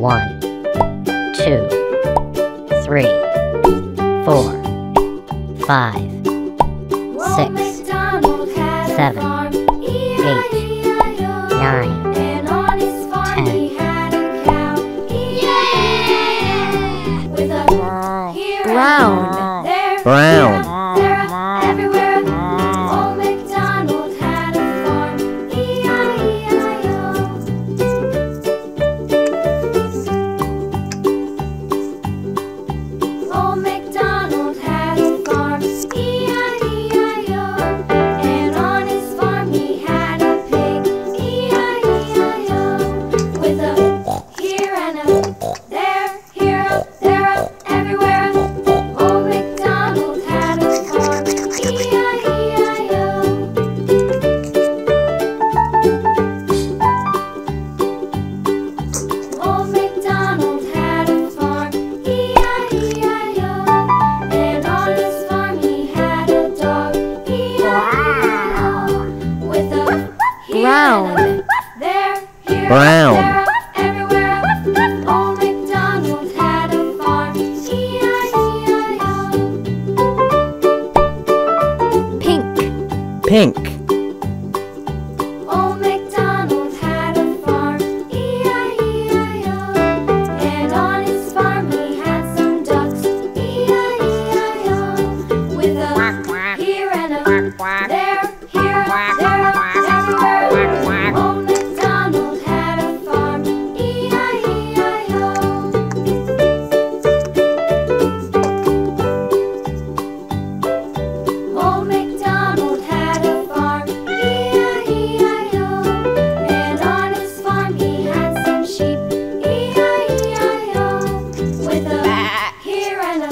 1, 2, 3, 4, 5, 6, 7, 8, 9, 10. Brown. Brown. Brown. Brown. Pink. Pink. Old MacDonald had a farm, E-I-E-I-O. And on his farm he had some ducks, E-I-E-I-O. With a here and a there, here, there, everywhere. Old MacDonald had a farm, E-I-E-I-O. Old MacDonald had a farm, E-I-E-I-O. And on his farm he had some sheep, E-I-E-I-O. With a here and a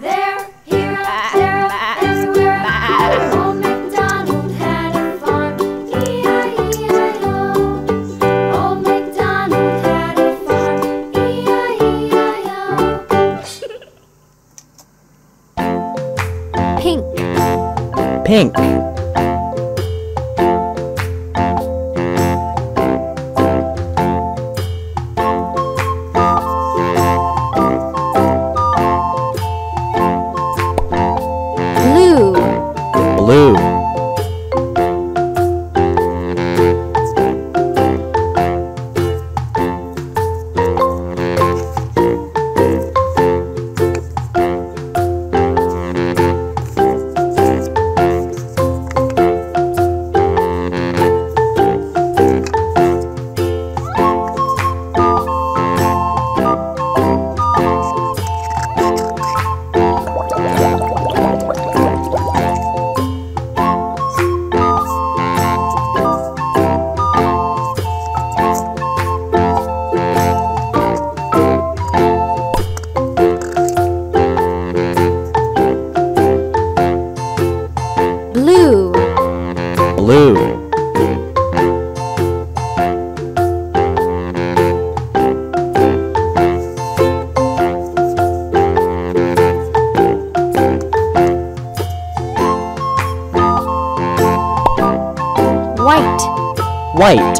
there, here, there, everywhere. Old MacDonald had a farm, E-I-E-I-O. Old MacDonald had a farm, E-I-E-I-O. Pink. Pink. Blue. Blue. Blue. Blue. White. White.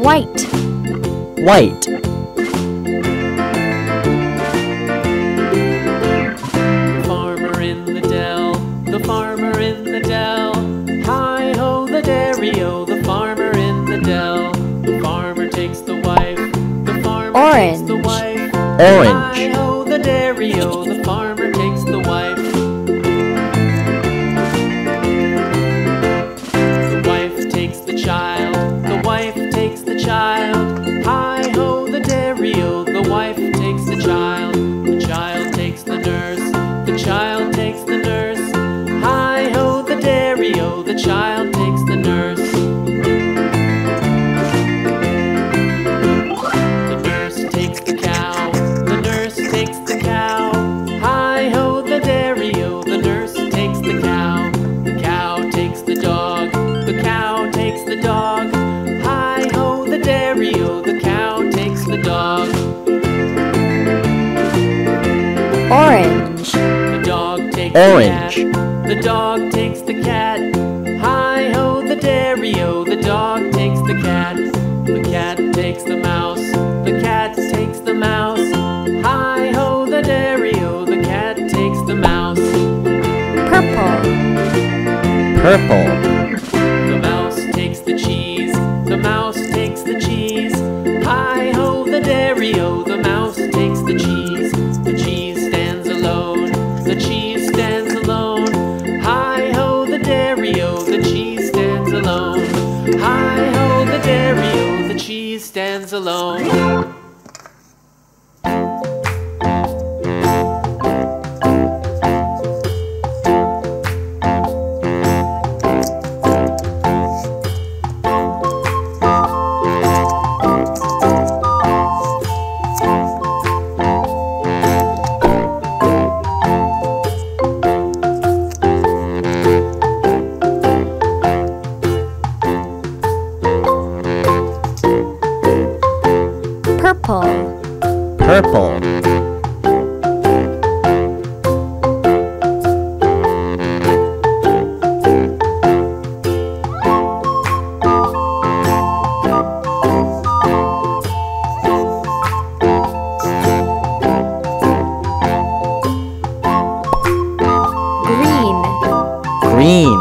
White. White. Farmer in the dell, the farmer in the dell. Hi-ho, the dairy-o, the farmer in the dell. The farmer takes the wife, the farmer takes the Orange. wife. Orange. Hi-ho, the dairy-o, the farmer takes the wife. The wife takes the child, the wife takes the child. Hi-ho, child takes the nurse. The nurse takes the cow. The nurse takes the cow. Hi-ho, the dairy-o. The nurse takes the cow. The cow takes the dog. The cow takes the dog. Hi-ho, the dairy-o. The cow takes the dog. Orange. The dog takes Orange. the cat. The dog takes the cat. Hi-ho, the dairy-o. The dog takes the cat. The cat takes the mouse. The cat takes the mouse. Hi-ho, the dairy-o. The cat takes the mouse. Purple. Purple. The mouse takes the cheese. The mouse takes the cheese. Hi-ho, the dairy-o. The mouse takes the cheese. The cheese stands alone. The cheese stands alone. Hi-ho, the dairy-o. The cheese stands alone. Hi-ho, the dairy-o. The cheese stands alone. Purple. Purple. Green. Green.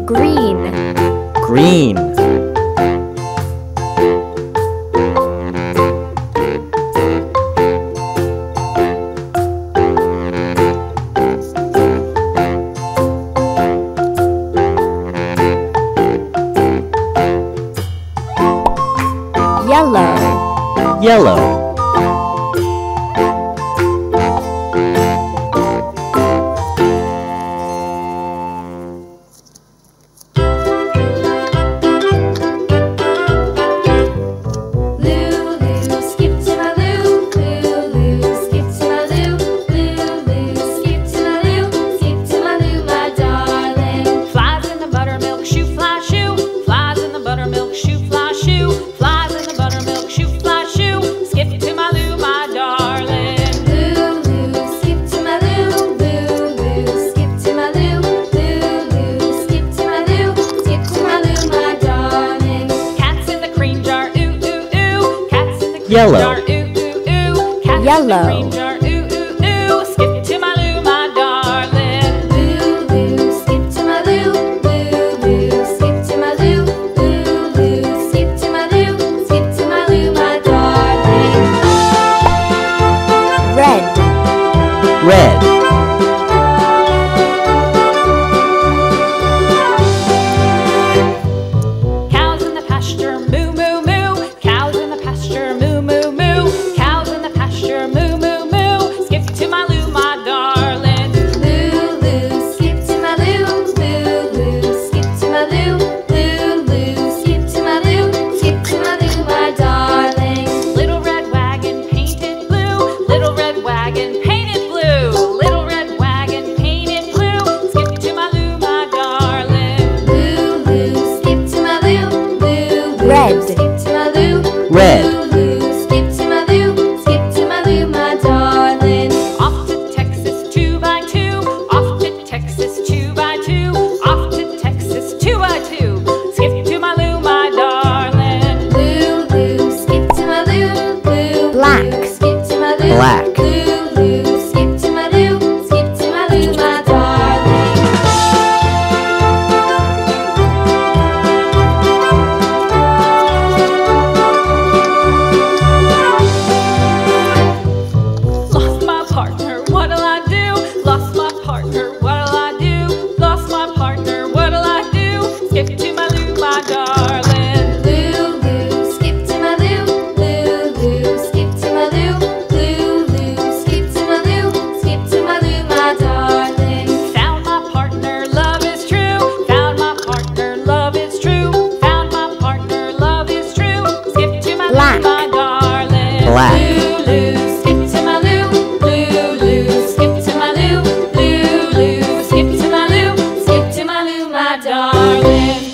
Green. Green. Yellow. Yellow. Lulu, skip to my loo. Lulu, skip to my loo. Lulu, skip to my loo. Skip to my loo, my darling. Flies in the buttermilk shoe, fly shoe. Flies in the buttermilk shoe, fly shoe. Flies in the buttermilk shoe, fly shoe. Skip to my loo, my darling. Lulu, skip to my loo. Lulu, skip to my loo. Lulu, skip to my loo. Skip to my loo, my darling. Cats in the cream jar, ooh ooh ooh. Cats in the cream Yellow. jar, ooh ooh ooh. Cats Yellow. in the cream jar, ooh ooh ooh. Skip to my loo, my darling. Lulu, skip to my loo. Lulu, skip to my loo. Lulu, skip to my loo. Skip to my loo, my darling. Red. Red. Cows in the pasture, moo moo moo. Cows in the pasture, moo moo moo. Cows in the pasture, moo moo moo. Skip to my loo, my darling. Lulu, skip to my loo. Lulu, skip to my loo. Lulu, skip to my loo. Skip to my loo, my darling. Little red wagon painted blue. Little red wagon painted blue. Little red wagon painted blue. Skip to my loo, my darling. Lulu, skip to my loo. Lulu, Red. skip to my loo. Red. Lulu, skip to my loo. Skip to my loo, my darling. Off to Texas 2x2. Off to Texas 2x2. Off to Texas 2x2. darling.